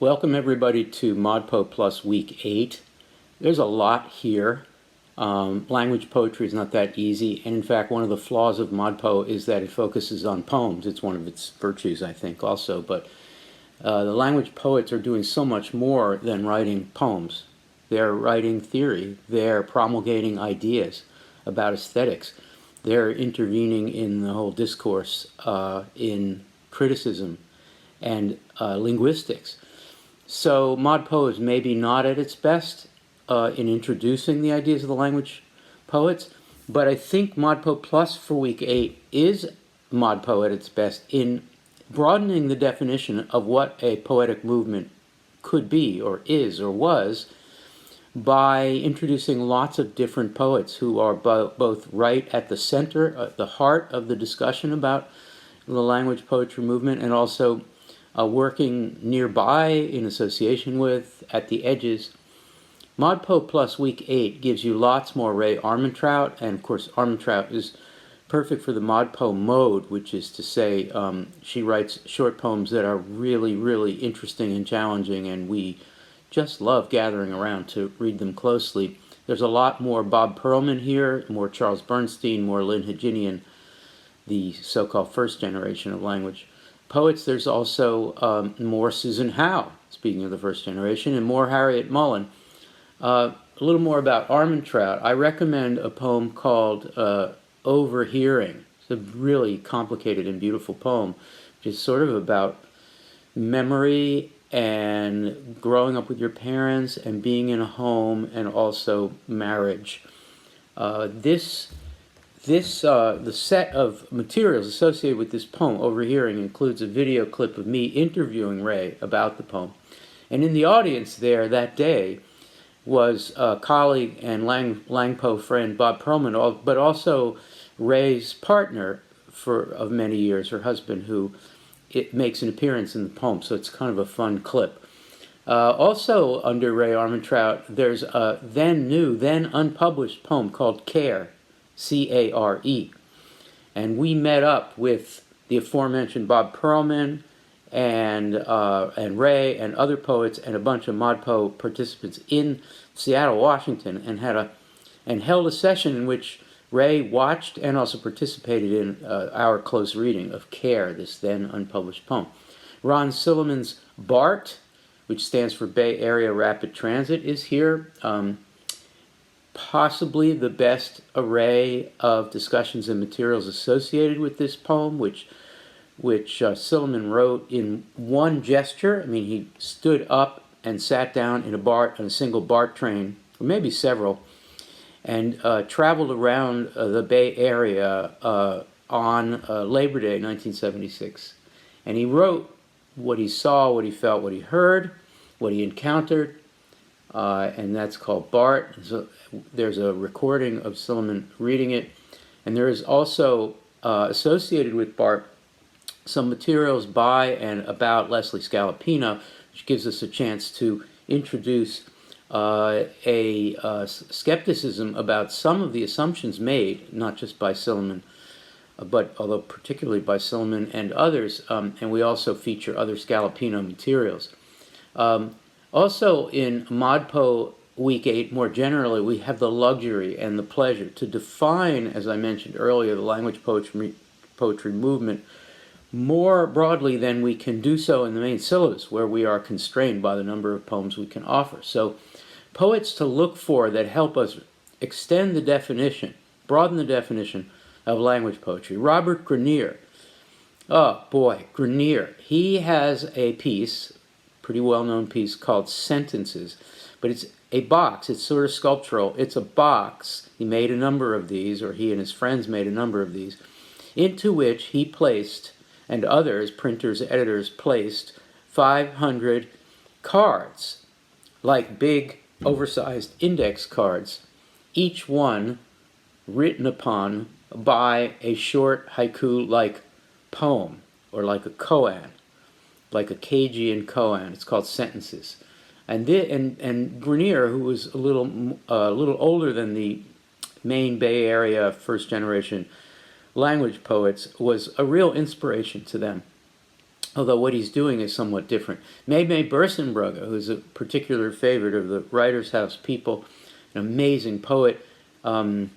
Welcome everybody to ModPoPLUS Week 8. There's a lot here. Language poetry is not that easy, and in fact one of the flaws of ModPo is that it focuses on poems. It's one of its virtues, I think, also, but the language poets are doing so much more than writing poems. They're writing theory, they're promulgating ideas about aesthetics, they're intervening in the whole discourse in criticism and linguistics. So ModPo is maybe not at its best in introducing the ideas of the language poets, but I think ModPoPLUS for Week 8 is ModPo at its best in broadening the definition of what a poetic movement could be or is or was by introducing lots of different poets who are both right at the center, the heart of the discussion about the language poetry movement, and also working nearby, in association with, at the edges. ModPoPLUS Week 8 gives you lots more Ray Armentrout, and of course Armentrout is perfect for the ModPo mode, which is to say she writes short poems that are really, really interesting and challenging, and we just love gathering around to read them closely. There's a lot more Bob Perlman here, more Charles Bernstein, more Lynn Haginian, the so-called first generation of language poets. There's also more Susan Howe, speaking of the first generation, and more Harriet Mullen. A little more about Armentrout. I recommend a poem called Overhearing. It's a really complicated and beautiful poem, which is sort of about memory and growing up with your parents and being in a home and also marriage. The set of materials associated with this poem, Overhearing, includes a video clip of me interviewing Ray about the poem. And in the audience there that day was a colleague and Langpo friend Bob Perlman, but also Ray's partner of many years, her husband, who makes an appearance in the poem, so it's kind of a fun clip. Also under Ray Armentrout, there's a then unpublished poem called Care, C-A-R-E. And we met up with the aforementioned Bob Perlman and Ray and other poets and a bunch of ModPo participants in Seattle, Washington, and held a session in which Ray watched and also participated in our close reading of Care, this then unpublished poem. Ron Silliman's BART, which stands for Bay Area Rapid Transit, is here. Possibly the best array of discussions and materials associated with this poem, which Silliman wrote in one gesture. I mean, he stood up and sat down in a single BART train, or maybe several, and traveled around the Bay Area on Labor Day, 1976. And he wrote what he saw, what he felt, what he heard, what he encountered, and that's called BART. So there's a recording of Silliman reading it, and there is also associated with BART some materials by and about Leslie Scalapino, which gives us a chance to introduce a skepticism about some of the assumptions made, not just by Silliman, but although particularly by Silliman and others, and we also feature other Scalapino materials. Also in ModPo Week 8, more generally, we have the luxury and the pleasure to define, as I mentioned earlier, the language poetry movement more broadly than we can do so in the main syllabus, where we are constrained by the number of poems we can offer. So poets to look for that help us extend the definition, broaden the definition of language poetry. Robert Grineer. Oh boy, Grineer. He has a piece, pretty well-known piece, called Sentences, but it's a box. It's sort of sculptural. It's a box. He made a number of these, or he and his friends made a number of these, into which he placed, and others, printers, editors, placed 500 cards, like big, oversized index cards, each one written upon by a short haiku-like poem, or like a koan, like a Cajun koan. It's called Sentences. And Grineer, who was a little older than the main Bay Area first generation language poets, was a real inspiration to them. although what he's doing is somewhat different. May Bersenbrugge, who's a particular favorite of the Writers' House people, an amazing poet, fits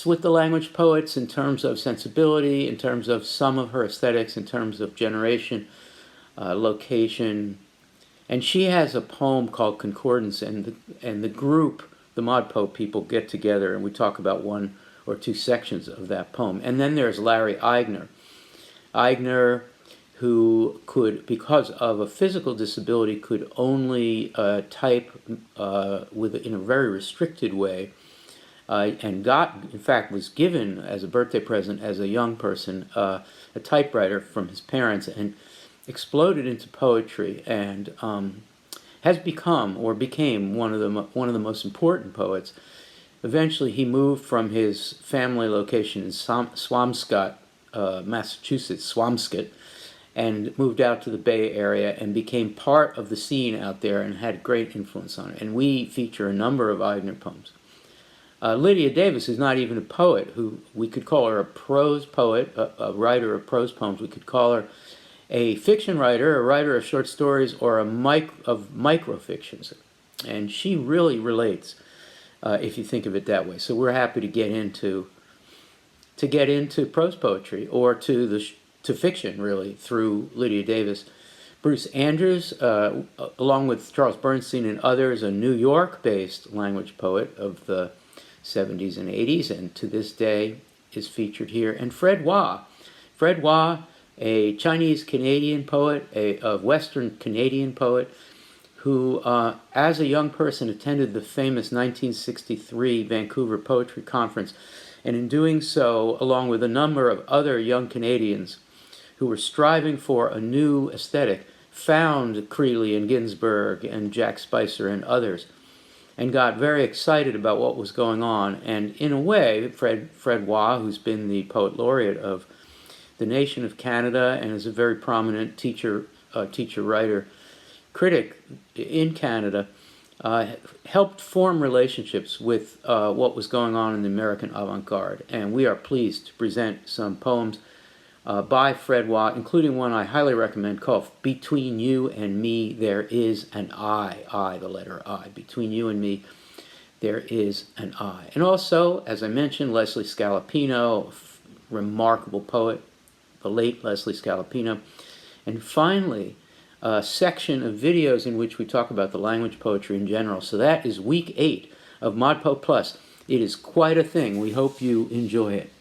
with the language poets in terms of sensibility, in terms of some of her aesthetics, in terms of generation, location. And she has a poem called Concordance, and the group, the ModPo people, get together and we talk about one or two sections of that poem. And then there's Larry Eigener. Eigener, who could, because of a physical disability, could only type in a very restricted way, and in fact, was given as a birthday present as a young person a typewriter from his parents, and exploded into poetry, and has become or became one of the most important poets. Eventually, he moved from his family location in Swampscott, Massachusetts, Swampscott, and moved out to the Bay Area and became part of the scene out there and had great influence on it. And we feature a number of Eigener poems. Lydia Davis is not even a poet, who we could call her a prose poet, a writer of prose poems. We could call her a fiction writer, a writer of short stories, or of microfictions. And she really relates, if you think of it that way. So we're happy to get into prose poetry, or to fiction, really, through Lydia Davis. Bruce Andrews, along with Charles Bernstein and others, a New York-based language poet of the 70s and 80s, and to this day is featured here. And Fred Waugh, a Chinese-Canadian poet, a Western Canadian poet, who, as a young person, attended the famous 1963 Vancouver Poetry Conference, and in doing so, along with a number of other young Canadians who were striving for a new aesthetic, found Creeley and Ginsberg and Jack Spicer and others, and got very excited about what was going on. And in a way, Fred Waugh, who's been the poet laureate of the nation of Canada and is a very prominent teacher, writer, critic in Canada, helped form relationships with what was going on in the American avant-garde. And we are pleased to present some poems by Fred Waugh, including one I highly recommend called Between You and Me There Is an I, the letter I. Between you and me there is an I. And also, as I mentioned, Leslie Scalapino, remarkable poet, the late Leslie Scalapino. And finally, a section of videos in which we talk about the language poetry in general. So that is week 8 of ModPoPLUS. It is quite a thing. We hope you enjoy it.